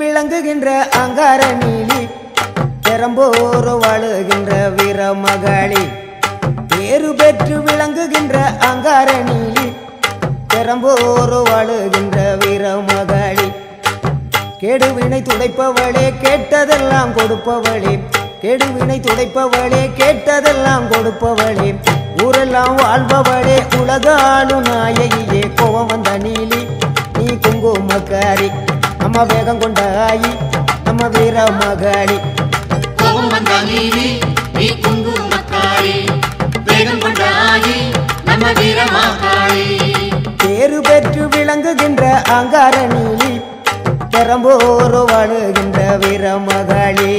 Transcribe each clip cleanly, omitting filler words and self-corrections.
விளங்குகின்ற அங்காரணிலி பெரம்போர் வாழுகின்ற வீரமகளி பேரு பெற்று விளங்குகின்ற அங்காரணிலி பெரம்போர் வாழுகின்ற வீரமகளி கேடுவினை துடைப்பவளே கேட்டதெல்லாம் கொடுப்பவளே கேடுவினை துடைப்பவளே கேட்டதெல்லாம் கொடுப்பவளே ஊரெல்லாம் வாழ்பவளே உலகாளும் நாயகியே கோவம் வந்த நீலி நீ குங்குமக்காரி நம்ம வேகம் கொண்ட ஆயி நம்ம வீர மகளி கோவம் வந்த நீலி நீ குங்குமக்காரி வேகம் கொண்ட ஆயி நம்ம வீர மகளி பேரு பெற்று விளங்குகின்ற அங்கார நீலி பெரம்போர் வாழுகின்ற வீர மகளி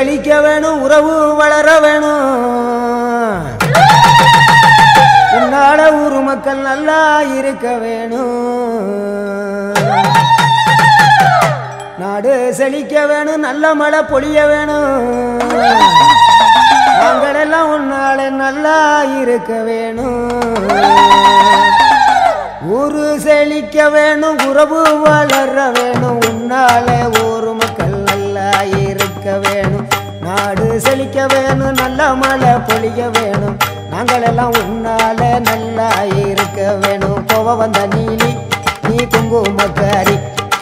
செழிக்க வேணும், உறவு வளர வேணும், உன்னால ஊரு மக்கள் நல்லா இருக்க வேணும், நாடு செழிக்க வேணும், நல்ல மழை பொழிய வேணும், நாங்களெல்லாம் உன்னால நல்லா இருக்க வேணும், ஊரு செழிக்க வேணும், உறவு வளர வேணும், உன்னால ஊரு மக்கள் நல்லா இருக்க வேணும், நாடு செழிக்க வேணும், நல்ல மழை பொழிய வேணும், நாங்களெல்லாம் உன்னால நல்லா இருக்க வேணும். கோவ வந்த நீலி நீ குங்குமக்காரி,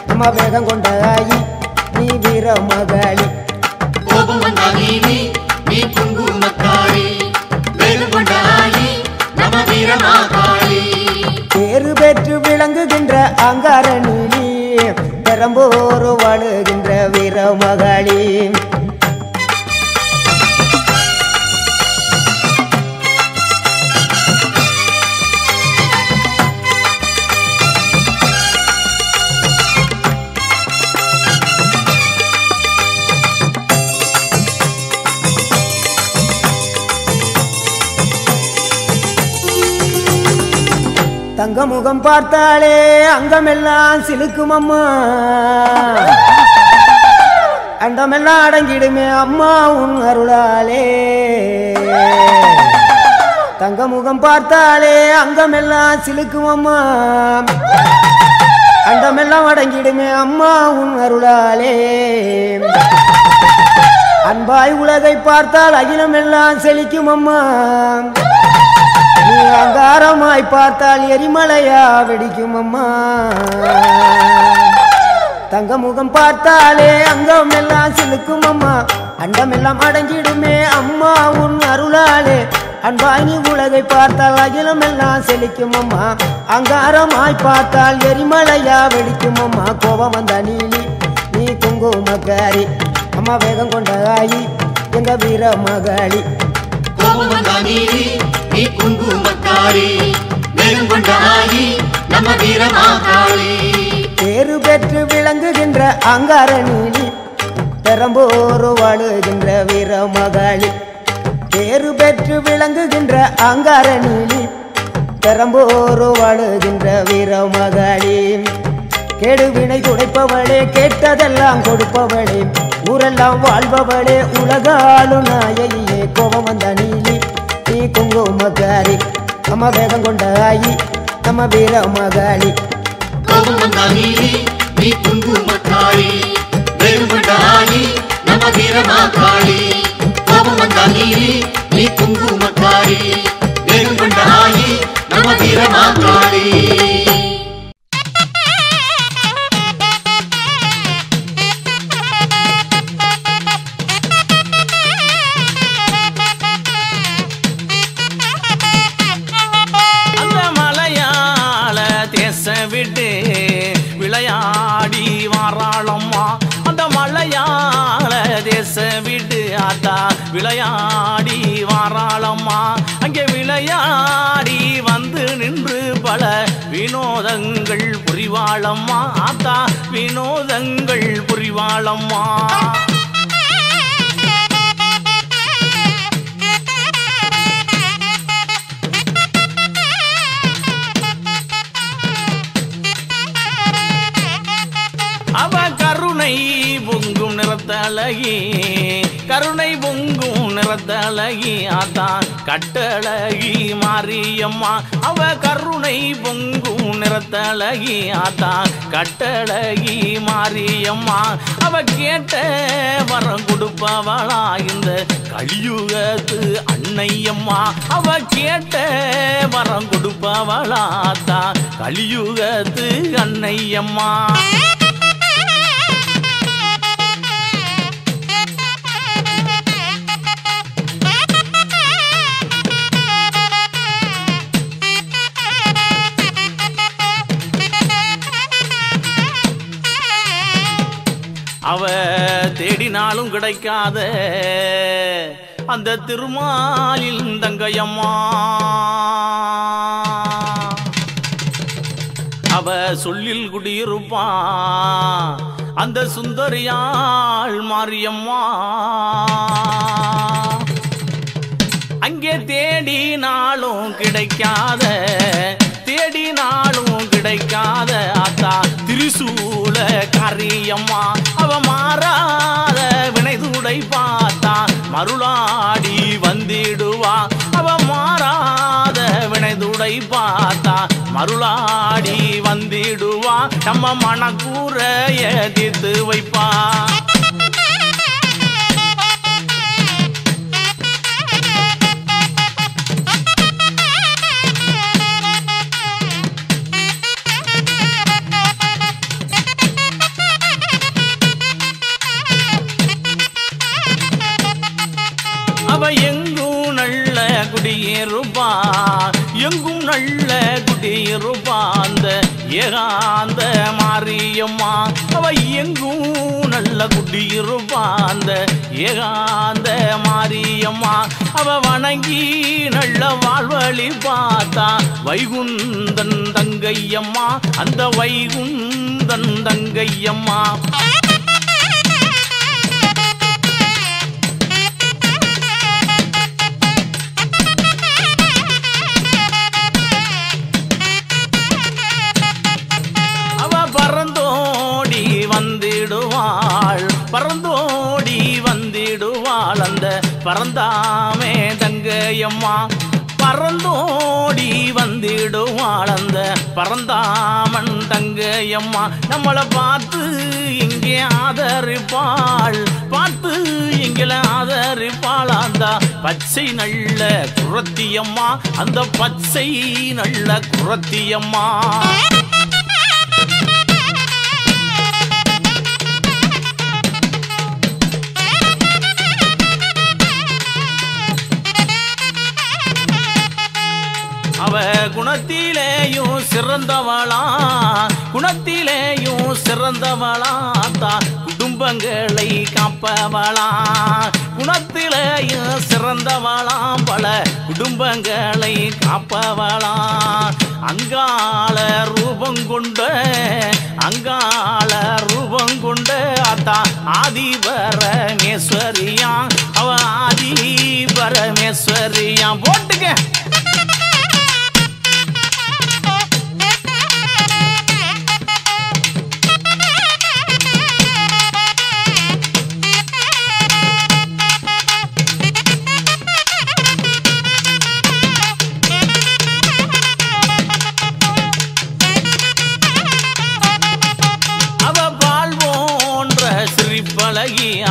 நம்ம வேகம் கொண்ட ஆயி நீ வீர மகாளி. கோபம் வந்த நீலி நீ குங்குமக்காரி, வேகம் கொண்ட ஆயி நம்ம வீர மகாளி. பேரு பெற்று விளங்குகின்ற அங்கார நீலி, பெரம்போர் வாழுகின்ற வீர மகாளி. தங்க முகம் பார்த்தாலே அங்கமெல்லாம் சிலுக்கும் அம்மா, அண்டமெல்லாம் அடங்கிடுமே அம்மா உன் அருளாலே. தங்க முகம் பார்த்தாலே அங்கமெல்லாம் சிலுக்கும் அம்மா, அண்டமெல்லாம் அடங்கிடுமே அம்மா உன் அருளாலே. அன்பாய் உலகை பார்த்தால் அகிலமெல்லாம் செழிக்கும் அம்மா, நீ அங்காரமாய் பார்த்தால் எரிமலையா வெடிக்கும் அம்மா. தங்க முகம் பார்த்தாலே அங்கம் எல்லாம் சிலுக்கும் அம்மா, அண்டம் எல்லாம் அடங்கிடுமே அம்மா உன் அருளாலே. அன்பாய் நீ உலகை பார்த்தால் அகிலம் எல்லாம் செழிக்கும் அம்மா, அங்காரமாய் பார்த்தால் எரிமலையா வெடிக்கும் அம்மா. கோபம் வந்த நீலி நீ குங்குமக்காரி, அம்மா வேகம் கொண்ட ஆயி எங்க வீர மகாளி. கோபம் வந்த நீலி நீ குங்குமக்காரி, வேகம் கொண்ட ஆயி நம்ம வீர மகாளி. பேரு பெற்று விளங்குகின்ற அங்கார நீலி, பெரம்போர் வாழுகின்ற வீர மகாளி. பேரு பெற்று விளங்குகின்ற அங்கார நீலி, பெரம்போர் வாழுகின்ற வீர மகாளி. கேடுவினை துடைப்பவளே, கேட்டதெல்லாம் கொடுப்பவளே, ஊரெல்லாம் வாழ்பவளே, உலகாளு நாயகியே. கோபம் வந்த நீலி நீ குங்குமக்காரி, நம்ம வேகம் கொண்ட ஆயி நம்ம வீர மகாளி. கோபம் வந்த நீலி நீ குங்குமக்காரி, வேகம் கொண்ட ஆயி நம்ம வீர மகாளி. கோபம் வந்த நீலி நீ குங்குமக்காரி, வேகம் கொண்ட ஆயி நம்ம வீர மகாளி. விளையாடி வாராளம்மா, அந்த மலையாள தேச விட்டு ஆத்தா விளையாடி வாராளம்மா. அங்கே விளையாடி வந்து நின்று பல வினோதங்கள் புரிவாளம்மா, ஆத்தா வினோதங்கள் புரிவாளம்மா. அவ கருணை பொங்கும் நிறத்தழகி, கருணை பொங்கும் நிறத்தழகி, ஆத்தான் கட்டழகி மாரியம்மா. அவ கருணை பொங்கும் நிறத்தழகி, ஆத்தான் கட்டழகி மாரியம்மா. அவ கேட்ட வரம் கொடுப்பவளா இந்த கலியுகத்து அன்னையம்மா. அவ கேட்ட வரம் கொடுப்பவளா ஆத்தான் கலியுகத்து அன்னையம்மா. அவ தேடினாலும் கிடைக்காத அந்த திருமாலில் தங்கையம்மா. அவ சொல்லில் குடியிருப்பான் அந்த சுந்தரியாள் மாரியம்மா. அங்கே தேடினாலும் கிடைக்காத தேடினாலும் கிடைக்காத ஆத்தா திரிசூல காரியம்மா. அவ மாறாத வினைதுடை பார்த்தா மருளாடி வந்திடுவா. அவ மாறாத வினைதுடை பார்த்தா மருளாடி வந்திடுவா. நம்ம மனக்கூரைய தீர்த்து வைப்பா. அவ எங்கும் நல்ல குடியிருப்பா எங்கும் நல்ல குடியிருப்பா அந்த ஏகாந்த மாரியம்மா. அவ எங்கும் நல்ல குடியிருப்பா அந்த ஏகாந்த மாரியம்மா. அவ வணங்கி நல்ல வாழ்வழி பார்த்தா வைகுந்தன் தங்கையம்மா. அந்த வைகுந்தன் தங்கையம்மா. பறந்தோடி வந்திடுவாள் அந்த பறந்தாமே தங்கையம்மா. பறந்தோடி வந்திடுவாள் அந்த பறந்தாமன் தங்கையம்மா. நம்மளை பார்த்து இங்கே ஆதரிப்பாள் பார்த்து இங்கே ஆதரிப்பாள் அந்த பச்சை நல்ல குரத்தியம்மா. அந்த பச்சை நல்ல குரத்தியம்மா. அவ குணத்திலேயும் சிறந்தவளா குணத்திலேயும் சிறந்தவளா தான் குடும்பங்களை காப்பவளா. குணத்திலேயும் சிறந்தவளாம் பல குடும்பங்களை காப்பவளா. அங்காள ரூபம் கொண்ட அத்தா ஆதிபரமேஸ்வரியா. அவ ஆதிபரமேஸ்வரியா. போட்டுக்க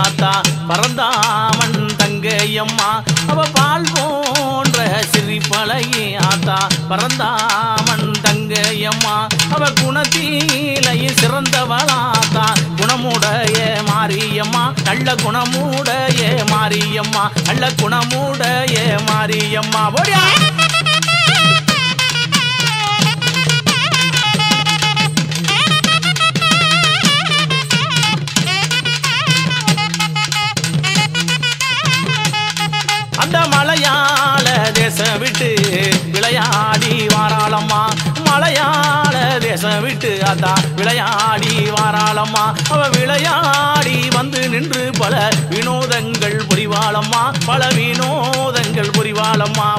ஆத்தா பறந்தாமன் தங்கையம்மா. அவ பால் போன்ற சிரிப்பழகி ஆத்தா பறந்தாமன் தங்கையம்மா. அவ குணத்திலேயே சிறந்தவளாத்தா குணமுடைய மாரியம்மா. நல்ல குணமுடைய மாரியம்மா. நல்ல குணமுடைய மாரியம்மா. போடியா அந்த மலையாள தேசம் விட்டு விளையாடி வாராளம்மா. மலையாள தேசம் விட்டு அதா விளையாடி வாராளம்மா. அவ விளையாடி வந்து நின்று பல வினோதங்கள் புரிவாளம்மா. பல வினோதங்கள் புரிவாளம்மா.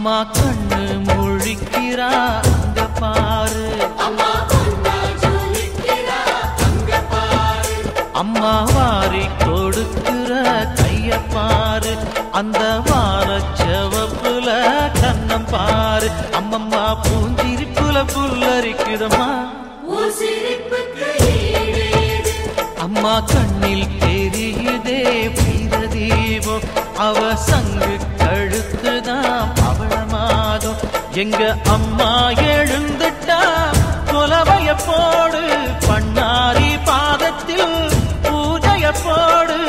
அம்மா கண்ணு முழிக்கிறா அங்க பாரு, அம்மா வாரி கொடுக்கிற கைய பாரு, அந்த வானச்சவப்புல கண்ணம் பாரு, அம்மம்மா பூஞ்சிரிப்புல புல்லரிக்குதம்மா, அம்மா கண்ணில் தெரியுதே வீரதீபம், அவ சங்கு கழுத்துதான் பவளமாகும், எங்க அம்மா எழுந்துட்டா கொலவைய போடு, பண்ணாரி பாதத்தில் பூஜைய போடு,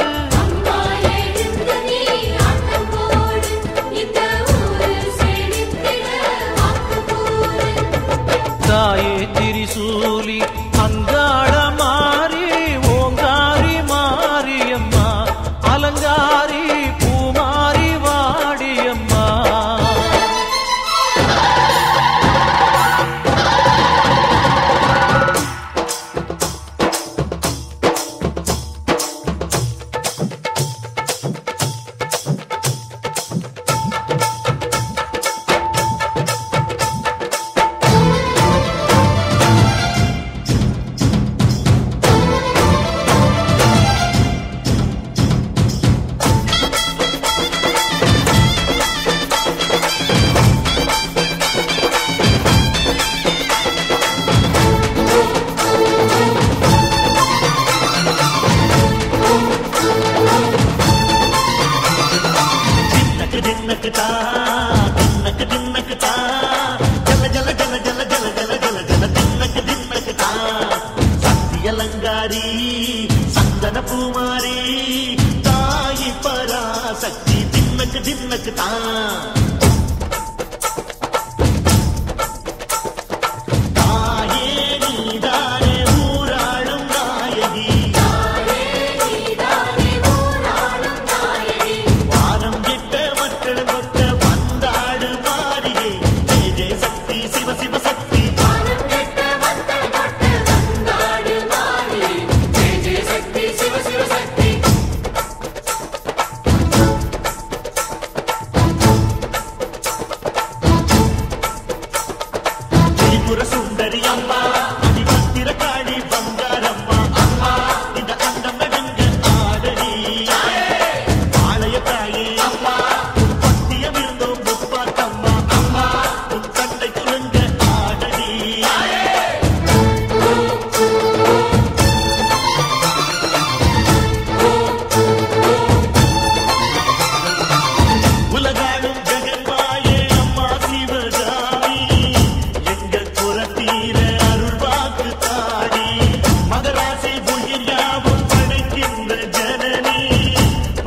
தாயே திரிசூலி அங்காள மாறி ஓங்காரி மாரியம்மா, அலங்காரி பூமாரி வாடியம்மா. சந்தன பூமாரி தாயி பராசக்தி தின்னக்கு தின்னக்கு தான், தாயே நீதானே ஊராளும் நாயகி, வாரம் கெட்ட மக்கள் கொட்ட வந்தாடு மாறியே, ஜெய ஜெய சக்தி சிவ சிவ சக்தி, சுந்தரி அம்மா அதிபத்திர காளி பங்காரம்மா, அம்மா இந்த அண்டம் நடுங்க ஆடடி, ஆலய தாயே அம்மா உன் பத்தியம் இருந்தோம் முப்பாத்தம்மா, அம்மா உன் தந்தை துலங்க ஆடடி, உலகாடும் ஜெகன்மாயே அம்மா சிவகாமி, எங்கள் புறத்தீர அருள் வாக்கு தாடி, மகராசி உயிர் யாவும் படைக்கின்ற ஜனனி,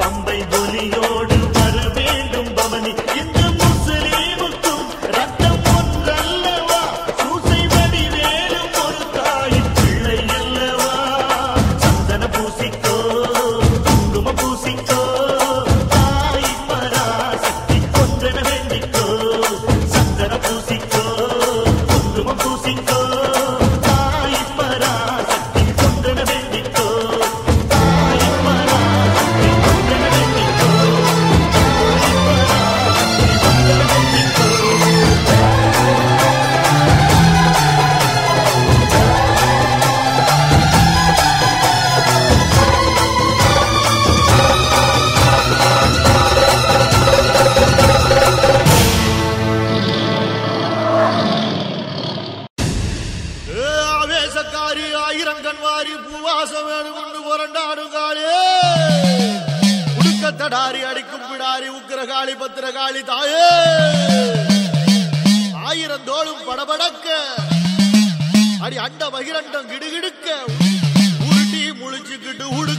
பம்பை ஒலியோடு வர வேண்டும் பவனி, இந்த முஸ்லீமுக்கும் ரத்தம் ஒன்றல்லவா, சூசை வடிவேலும் ஒரு தாயின் பிள்ளை அல்லவா, சந்தன பூசிக்கோ குங்கும பூசிக்கோ, தாய் பராசக்தி ஒன்றென வேண்டிக்கோ, சந்தன பூசிக்கோ குங்கும பூசிக்கோ, தாய் பராசக்தி ஒன்றென வேண்டிக்கோ, தாய் பராசக்தி ஒன்றென வேண்டிக்கோ, தாய் பராசக்தி ஒன்றென வேண்டிக்கோ. ஆவேசக்காரி ஆயிரங்கன்வாரி பூவாசம் வேணும் கொண்டு புரண்டாடுங்காளே, உடுக்கத்தடாரி அடிக்கும் பிடாரி உக்கிரகாளி பத்திரகாளி தாயே, ஆயிரம் தோளும் படபடக்க அடி அண்ட பகிரண்டம் கிடுகிடுக்க, உருட்டி முழிச்சுக்கிட்டு உடுக்க